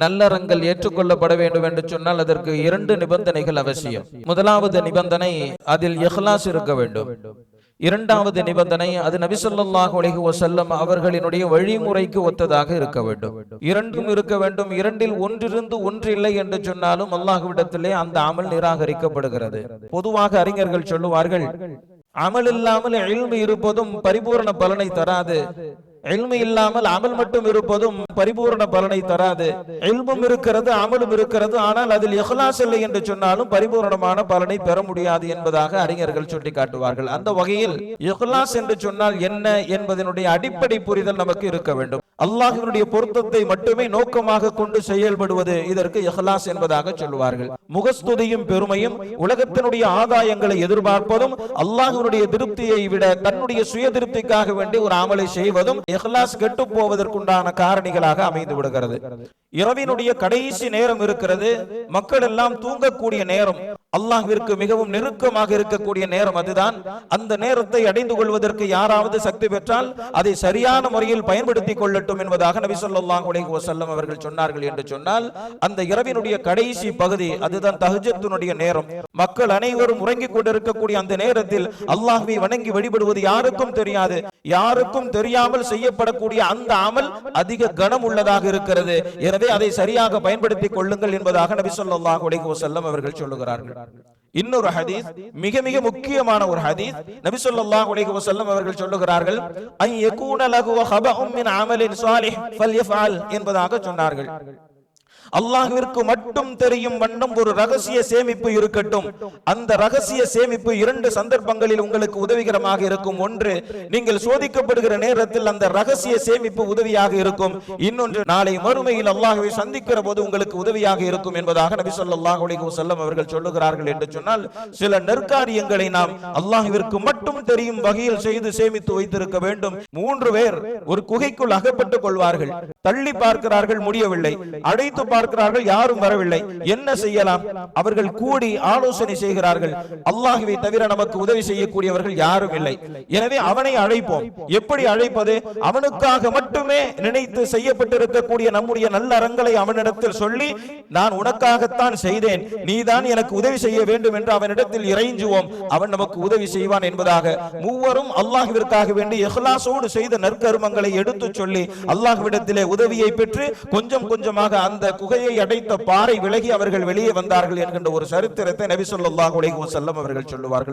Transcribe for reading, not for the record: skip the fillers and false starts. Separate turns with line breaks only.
நல்லறங்கள் ஏற்றுக்கொள்ளப்பட வேண்டும் என்று சொன்னால் அதற்கு 2 நிபந்தனைகள் அவசியம். முதலாவது நிபந்தனை, அதில் இஹ்லாஸ் இருக்க வேண்டும். இரண்டாவது நிபந்தனை, அது நபி ஸல்லல்லாஹு அலைஹி வஸல்லம் அவர்களினுடைய வழிமுறைக்கு ஒத்ததாக இருக்க வேண்டும். இரண்டும் இருக்க வேண்டும். இரண்டில் ஒன்றிருந்து ஒன்றில்லை என்று சொன்னாலும் அல்லாஹ்விடத்திலே அந்த அமல் நிராகரிக்கப்படுகிறது. பொதுவாக அறிஞர்கள் சொல்லுவார்கள், அமல் இல்லாமல் இல்மு இருப்பதும் பரிபூரண பலனை தராது, இல்மு இல்லாமல் அமல் மட்டும் இருப்பதும் பரிபூரண பலனை தராது. இல்மும் இருக்கிறது, அமலும் இருக்கிறது, ஆனால் அதில் இஹ்லாஸ் இல்லை என்று சொன்னாலும் பரிபூரணமான பலனை பெற முடியாது என்பதாக அறிஞர்கள் சுட்டி காட்டுவார்கள். அந்த வகையில் இஹ்லாஸ் என்று சொன்னால் என்ன என்பதனுடைய அடிப்படை புரிதல் நமக்கு இருக்க வேண்டும். அல்லாஹ்வினுடைய பொருத்தத்தை மட்டுமே நோக்கமாக கொண்டு செயல்படுவது இதற்கு இஹ்லாஸ் என்பதாக சொல்லுவார்கள். முகஸ்துதியும் பெருமையும் உலகத்தினுடைய ஆதாயங்களை எதிர்பார்ப்பதும் அல்லாஹ்வினுடைய திருப்தியை விட தன்னுடைய சுய திருப்திக்காக வேண்டி ஒரு அமலை செய்வதும் இஹ்லாஸ் கெட்டு போவதற்குண்டான காரணிகளாக அமைந்து விடுகிறது. இரவினுடைய கடைசி நேரம் இருக்கிறது, மக்கள் எல்லாம் தூங்கக்கூடிய நேரம், அல்லாஹ்விற்கு மிகவும் நெருக்கமாக இருக்கக்கூடிய நேரம் அதுதான். அந்த நேரத்தை அடைந்து கொள்வதற்கு யாராவது சக்தி பெற்றால் அதை சரியான முறையில் பயன்படுத்திக் கொள்ளட்டும் என்பதாக நபி ஸல்லல்லாஹு அலைஹி வஸல்லம் அவர்கள் சொன்னார்கள். என்று சொன்னால் அந்த இரவினுடைய கடைசி பகுதி அதுதான் தஹஜ்ஜுனுடைய நேரம். மக்கள் அனைவரும் உறங்கிக் கொண்டிருக்கக்கூடிய அந்த நேரத்தில் அல்லாஹ்வை வணங்கி வழிபடுவது யாருக்கும் தெரியாது. யாருக்கும் தெரியாமல் செய்யப்படக்கூடிய அந்த அமல் அதிக கனம் உள்ளதாக இருக்கிறது. எனவே அதை சரியாக பயன்படுத்திக் கொள்ளுங்கள் என்பதாக நபி ஸல்லல்லாஹு அலைஹி வஸல்லம் அவர்கள் சொல்லுகிறார்கள். இன்னொரு ஹதீஸ், மிக மிக முக்கியமான ஒரு ஹதீஸ், நபி ஸல்லல்லாஹு அலைஹி வஸல்லம் அவர்கள் சொல்லுகிறார்கள், ஐ யகூன லஹு ஹபஉம் மின் அமலின் ஸாலிஹ் ஃபல்யஃஅல் என்பதாக சொன்னார்கள். அல்லாஹ்விற்கு மட்டும் தெரியும் வண்ணம் ஒரு ரகசிய சேமிப்பு இருக்கட்டும். அந்த ரகசிய சேமிப்பு 2 சந்தர்ப்பங்களில் உங்களுக்கு உதவிகரமாக இருக்கும். ஒன்று, நீங்கள் சோதிக்கப்படுகிற நேரத்தில் அந்த ரகசிய சேமிப்பு உதவியாக இருக்கும். இன்னொன்று, நாளை மறுமையில் அல்லாஹ்வை சந்திக்கிற போது உங்களுக்கு உதவியாக இருக்கும் என்பதாக நபி ஸல்லல்லாஹு அலைஹி வஸல்லம் அவர்கள் சொல்லுகிறார்கள். என்று சொன்னால் சில நற்காரியங்களை நாம் அல்லாஹ்விற்கு மட்டும் தெரியும் வகையில் செய்து சேமித்து வைத்திருக்க வேண்டும். 3 பேர் ஒரு குகைக்குள் அகப்பட்டுக் கொள்வார்கள். தள்ளி பார்க்கிறார்கள், முடியவில்லை. அடைத்து பார்க்கிறார்கள், யாரும் வரவில்லை. என்ன செய்யலாம்? அவர்கள் கூடி ஆலோசனை செய்கிறார்கள். அல்லாஹ்வை தவிர நமக்கு உதவி செய்யக்கூடியவர்கள் யாரும் இல்லை. எனவே அவனை அழைப்போம். எப்படி அழைப்பது? அவனுக்காக மட்டுமே நினைத்து செய்யப்பட்டிருக்கக்கூடிய நம்முடைய நல்ல அறங்களை அவனிடத்தில் சொல்லி, நான் உனக்காகத்தான் செய்தேன், நீதான் எனக்கு உதவி செய்ய வேண்டும் என்று அவனிடத்தில் இறைஞ்சுவோம். அவன் நமக்கு உதவி செய்வான் என்பதாக மூவரும் அல்லாஹ்விற்காக வேண்டி இஹ்லாஸோடு செய்த நற்கர்மங்களை எடுத்து சொல்லி அல்லாஹ்விடத்திலே உதவியை பெற்று கொஞ்சம் கொஞ்சமாக அந்த குகையை அடைத்த பாறை விலகி அவர்கள் வெளியே வந்தார்கள் என்கின்ற ஒரு சரித்திரத்தை நபி ஸல்லல்லாஹு அலைஹி வஸல்லம் அவர்கள் சொல்லுவார்கள்.